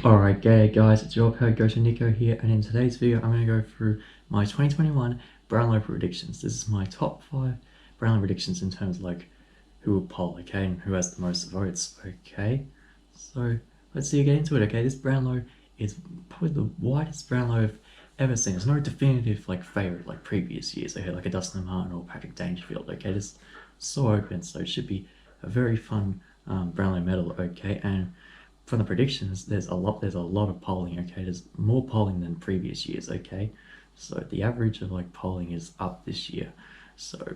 Alright, guys, it's your co Goto Nico here, and in today's video I'm going to go through my 2021 Brownlow predictions. This is my top 5 Brownlow predictions in terms of like who will poll, okay, and who has the most votes, okay? So let's see, get into it, okay? This Brownlow is probably the widest Brownlow I've ever seen. There's no definitive like favourite like previous years, okay, like a Dustin Martin or Patrick Dangerfield, okay? It's so open, so it should be a very fun Brownlow medal, okay? And from the predictions, there's a lot of polling, okay? There's more polling than previous years, okay? So the average of like polling is up this year. So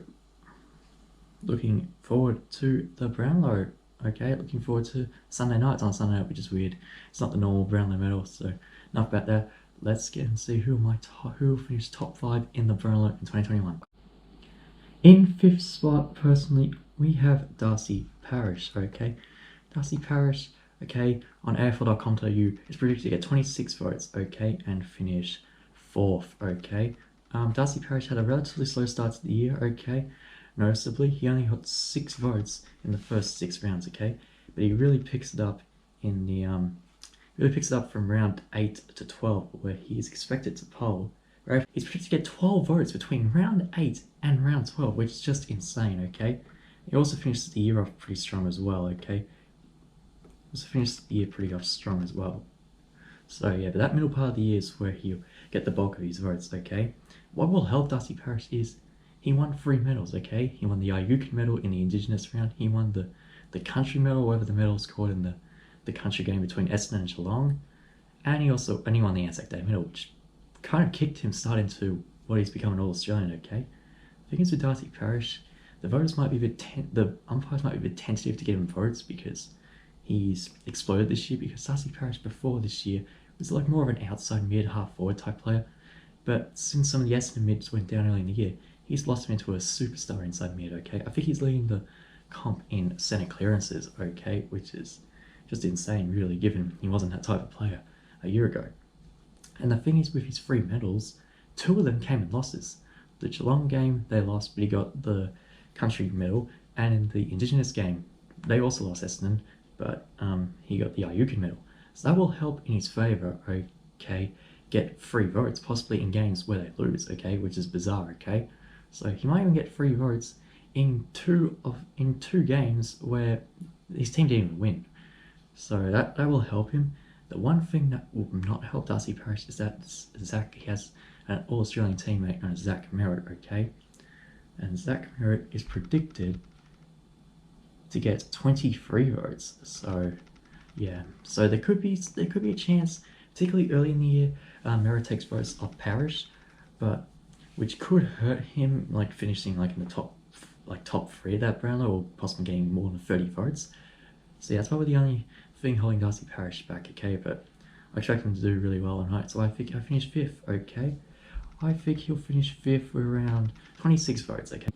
looking forward to the Brownlow, okay? Looking forward to Sunday night. It's on Sunday night, which is weird. It's not the normal Brownlow medal, so enough about that. Let's get and see who will finish top 5 in the Brownlow in 2021. In 5th spot, personally, we have Darcy Parish, okay? Darcy Parish, okay, on AFL.com.au is predicted to get 26 votes, okay, and finish 4th, okay. Darcy Parish had a relatively slow start to the year, okay. Noticeably, he only got 6 votes in the first 6 rounds, okay, but he really picks it up in the from round 8 to 12, where he is expected to poll. Right? He's predicted to get 12 votes between round 8 and round 12, which is just insane, okay. He also finishes the year off pretty strong as well, okay. Finished the year pretty off strong as well. So yeah, but that middle part of the year is where he'll get the bulk of his votes, okay? What will help Darcy Parish is he won 3 medals, okay? He won the Ayukin medal in the Indigenous round, he won the country medal, whatever the medal is called in the country game between Essendon and Geelong, and he won the Anzac Day medal, which kind of kicked him start into what he's become an All-Australian, okay? The thing is with Darcy Parish, the umpires might be a bit tentative to give him votes because he's exploded this year, because Darcy Parish before this year was like more of an outside mid, half forward type player. But since some of the Essendon mids went down early in the year, he's lost him into a superstar inside mid, okay? I think he's leading the comp in centre clearances, okay? Which is just insane, really, given he wasn't that type of player a year ago. And the thing is, with his 3 medals, 2 of them came in losses. The Geelong game, they lost, but he got the country medal. And in the Indigenous game, they also lost Essendon, but he got the Ayukin medal. So that will help in his favour, okay, get 3 votes, possibly in games where they lose, okay, which is bizarre, okay? So he might even get 3 votes in two games where his team didn't even win. So that will help him. The one thing that will not help Darcy Parish is that he has an All-Australian teammate known as Zach Merrett, okay? And Zach Merrett is predicted to get 23 votes. So yeah, so there could be a chance, particularly early in the year, Merrett takes votes off Parish, but which could hurt him, like finishing like in the top 3 of that Brownlow, or possibly getting more than 30 votes. So yeah, that's probably the only thing holding Darcy Parish back, okay? But I expect him to do really well tonight, so I think he'll finish 5th, okay? I think he'll finish 5th with around 26 votes, okay?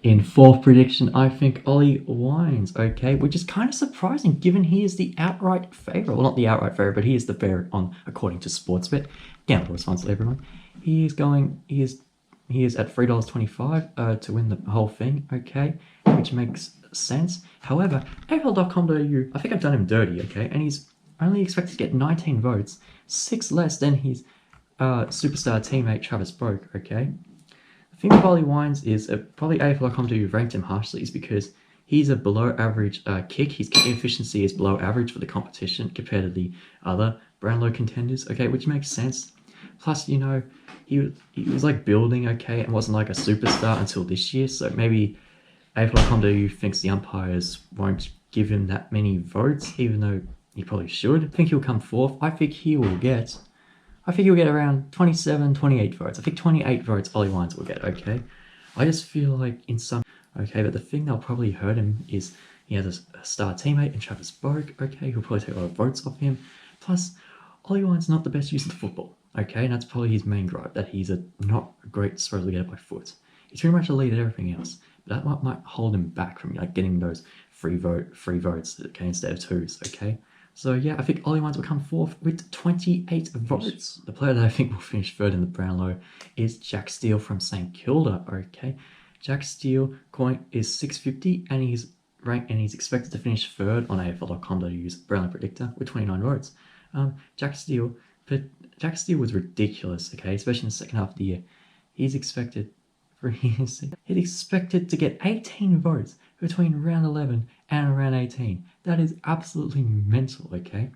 In 4th prediction, I think Ollie Wines, okay, which is kind of surprising given he is the outright favourite. Well, not the outright favourite, but he is the favourite according to Sportsbet. Gamble responsibly, everyone. He is at $3.25 to win the whole thing, okay, which makes sense. However, AFL.com.au, I think I've done him dirty, okay, and he's only expected to get 19 votes, 6 less than his superstar teammate Travis Boak, okay. The thing with Ollie Wines is probably AFL.com.au ranked him harshly is because he's a below average kick. His kicking efficiency is below average for the competition compared to the other Brownlow contenders, okay, which makes sense. Plus, you know, he was like building, okay, and wasn't like a superstar until this year, so maybe AFL.com.au thinks the umpires won't give him that many votes, even though he probably should. I think he'll come 4th. I think he'll get around 27, 28 votes. I think 28 votes Ollie Wines will get, okay? I just feel like okay, but the thing that'll probably hurt him is he has a star teammate in Travis Boak, okay? He'll probably take a lot of votes off him. Plus, Ollie Wines is not the best use of the football, okay? And that's probably his main gripe, that he's not a great supposedly get it by foot. He's pretty much a lead at everything else, but that might hold him back from like getting those free votes, okay, instead of 2s, okay? So yeah, I think Ollie Wines will come 4th with 28 votes. The player that I think will finish 3rd in the Brownlow is Jack Steele from St Kilda, okay? Jack Steele coin is $6.50 and he's ranked, and he's expected to finish third on AFL.com.au's Brownlow Predictor with 29 votes. Jack Steele was ridiculous, okay, especially in the second half of the year. He's expected to get 18 votes between round 11 and round 18. That is absolutely mental, okay?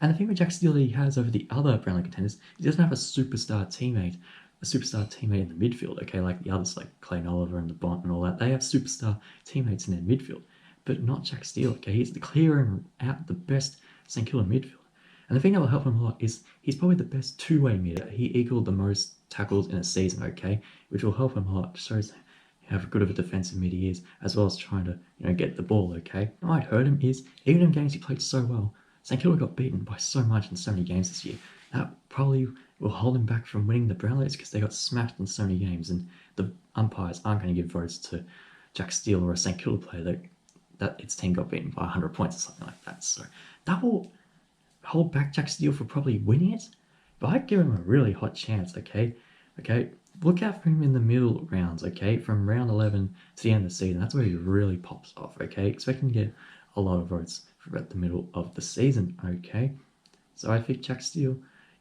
And the thing with Jack Steele that he has over the other Brownlow contenders, he doesn't have a superstar teammate in the midfield, okay, like the others, like Clayton Oliver and the Bont and all that. They have superstar teammates in their midfield, but not Jack Steele, okay? He's clearing out the best St Kilda midfield. And the thing that will help him a lot is he's probably the best two-way midder. He equaled the most tackles in a season, okay, which will help him a lot. It shows how good of a defensive mid he is, as well as trying to, get the ball, okay? What might hurt him is, even in games he played so well, St Kilda got beaten by so much in so many games this year. That probably will hold him back from winning the Brownlows because they got smashed in so many games, and the umpires aren't going to give votes to Jack Steele or a St Kilda player that its team got beaten by 100 points or something like that. So that will hold back Jack Steele for probably winning it, but I'd give him a really hot chance, okay? Look out for him in the middle rounds, okay? From round 11 to the end of the season, that's where he really pops off, okay? Expect him to get a lot of votes for about the middle of the season, okay? So I think Jack Steele,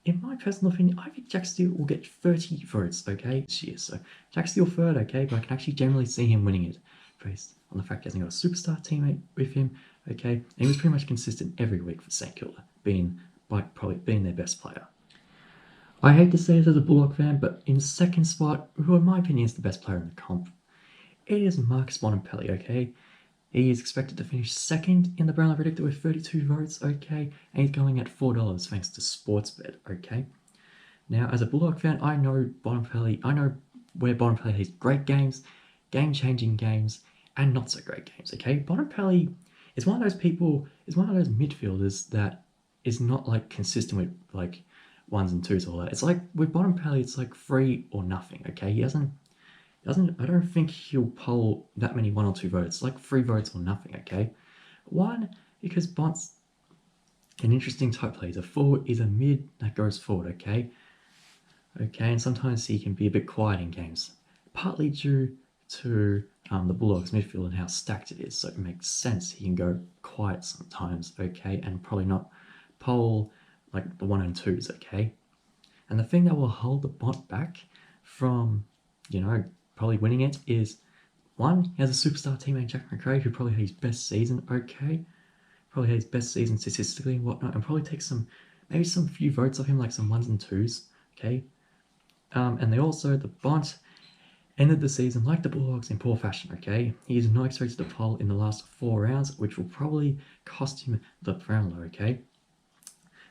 in my personal opinion, I think Jack Steele will get 30 votes, okay, this year. So Jack Steele third, okay, but I can actually generally see him winning it based on the fact he hasn't got a superstar teammate with him, okay? And he was pretty much consistent every week for St Kilda, probably being their best player. I hate to say this as a Bullock fan, but in second spot, who in my opinion is the best player in the comp, it is Marcus Bontempelli, okay? He is expected to finish second in the Brownlow Predictor with 32 votes, okay? And he's going at $4 thanks to Sportsbet, okay? Now, as a Bulldog fan, I know where Bontempelli has great games, game-changing games, and not so great games, okay? Bontempelli is one of those midfielders that is not, like, consistent with, like, ones and twos or all that. It's like, with Bontempelli, it's like 3 or nothing, okay? I don't think he'll poll that many 1 or 2 votes. It's like 3 votes or nothing, okay? One, because Bont's an interesting type player. He's a mid that goes forward, okay? Okay, and sometimes he can be a bit quiet in games, partly due to the Bulldogs midfield and how stacked it is, so it makes sense he can go quiet sometimes, okay, and probably not poll like the 1 and 2s, okay? And the thing that will hold the Bont back from, probably winning it is, one, he has a superstar teammate, Jack Macrae, who probably had his best season, okay? Probably had his best season statistically and whatnot, and probably take maybe some few votes off him, like some 1s and 2s, okay? And the Bont ended the season like the Bulldogs in poor fashion, okay? He is not expected to poll in the last 4 rounds, which will probably cost him the Brownlow, okay?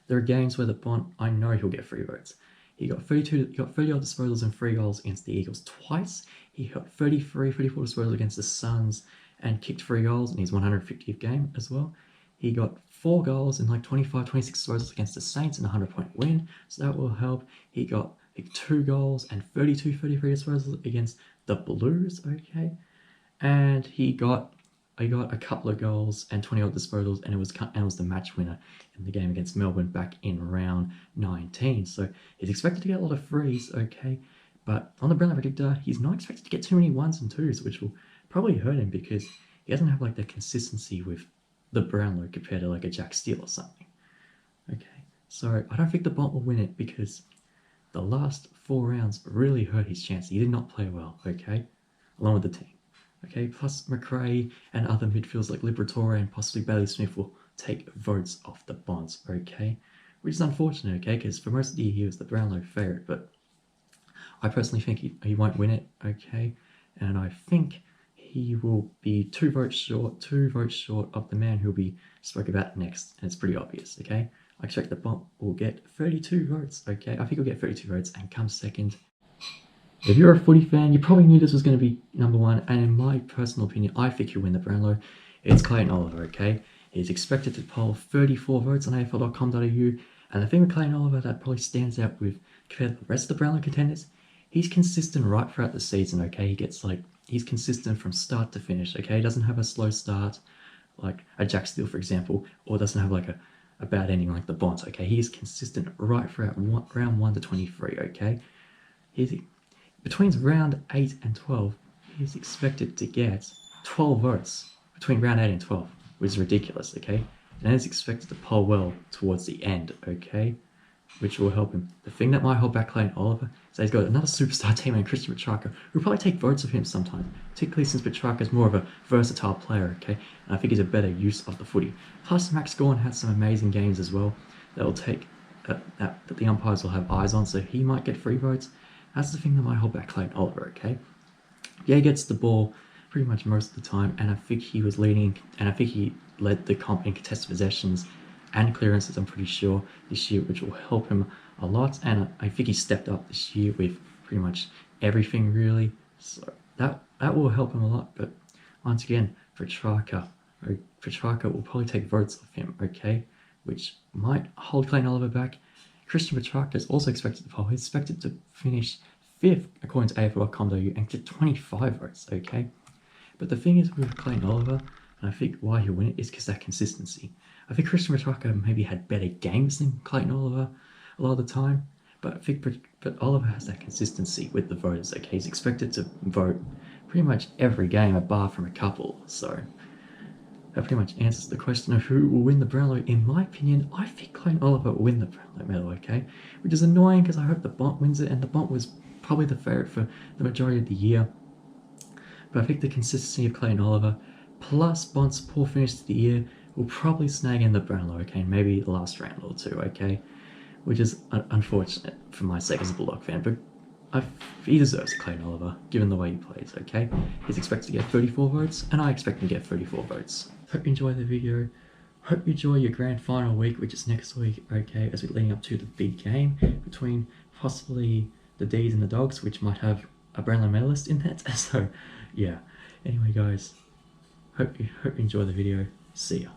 There are games where the Bont, I know he'll get 3 votes. He got 30 odd disposals and 3 goals against the Eagles twice. He got 34 disposals against the Suns and kicked 3 goals in his 150th game as well. He got 4 goals and 25, 26 disposals against the Saints in a 100-point win, so that will help. He got 2 goals and 33 disposals against the Blues, okay? And he got a couple of goals and 20 odd disposals, and it was the match winner in the game against Melbourne back in round 19. So he's expected to get a lot of threes, okay? But on the Brownlow Predictor, he's not expected to get too many 1s and 2s, which will probably hurt him because he doesn't have the consistency with the Brownlow compared to a Jack Steele or something. Okay, so I don't think the Bont will win it because the last 4 rounds really hurt his chance. He did not play well, okay? Along with the team. Okay, plus Macrae and other midfielders like Liberatore and possibly Bailey Smith will take votes off the Bonds, okay? Which is unfortunate, okay, because for most of the year he was the Brownlow favourite, but I personally think he won't win it, okay? And I think he will be 2 votes short of the man who'll be spoke about next, and it's pretty obvious, okay? I expect the Bont will get 32 votes, okay? I think he'll get 32 votes and come second. If you're a footy fan, you probably knew this was going to be number 1, and in my personal opinion, I think he'll win the Brownlow. It's Clayton Oliver, okay? He's expected to poll 34 votes on AFL.com.au, and the thing with Clayton Oliver that probably stands out compared to the rest of the Brownlow contenders, he's consistent right throughout the season, okay? He's consistent from start to finish, okay? He doesn't have a slow start like a Jack Steele, for example, or doesn't have a bad ending like the Bonds, okay? He is consistent right throughout round 1 to 23, okay? Between round 8 and 12, he's expected to get 12 votes, between round 8 and 12, which is ridiculous, okay? And is expected to poll well towards the end, okay? Which will help him. The thing that might hold back Clayton Oliver is that he's got another superstar teammate, Christian Petrarca, who'll probably take votes of him sometime, particularly since Petrarca is more of a versatile player, okay? And I think he's a better use of the footy. Plus, Max Gawn had some amazing games as well that will take that the umpires will have eyes on, so he might get free votes. That's the thing that might hold back Clayton Oliver, okay? Yeah, he gets the ball pretty much most of the time, and I think he was leading, and I think he led the comp in contested possessions and clearances, I'm pretty sure, this year, which will help him a lot. And I think he stepped up this year with pretty much everything, really. So that will help him a lot. But once again, Petrarca will probably take votes of him, okay? Which might hold Clayton Oliver back. Christian Petrarca is also expected to poll. He's expected to finish 5th, according to AFL.com.au, and get 25 votes, okay? But the thing is with Clayton Oliver, and I think why he'll win it is because that consistency. I think Christian Petrarca maybe had better games than Clayton Oliver a lot of the time, but I think Oliver has that consistency with the voters. Okay, he's expected to vote pretty much every game, apart from a couple. So that pretty much answers the question of who will win the Brownlow. In my opinion, I think Clayton Oliver will win the Brownlow medal. Okay, which is annoying because I hope the Bont wins it, and the Bont was probably the favourite for the majority of the year. But I think the consistency of Clayton Oliver plus Bont's poor finish to the year will probably snag in the Brownlow, okay, maybe the last round or two, okay, which is unfortunate for my sake as a Bulldog fan, but he deserves Clayton Oliver, given the way he plays, okay? He's expected to get 34 votes, and I expect him to get 34 votes. Hope you enjoyed the video. Hope you enjoy your grand final week, which is next week, okay, as we're leading up to the big game between possibly the D's and the Dogs, which might have a Brownlow medalist in that, so, yeah. Anyway, guys, hope you enjoy the video. See ya.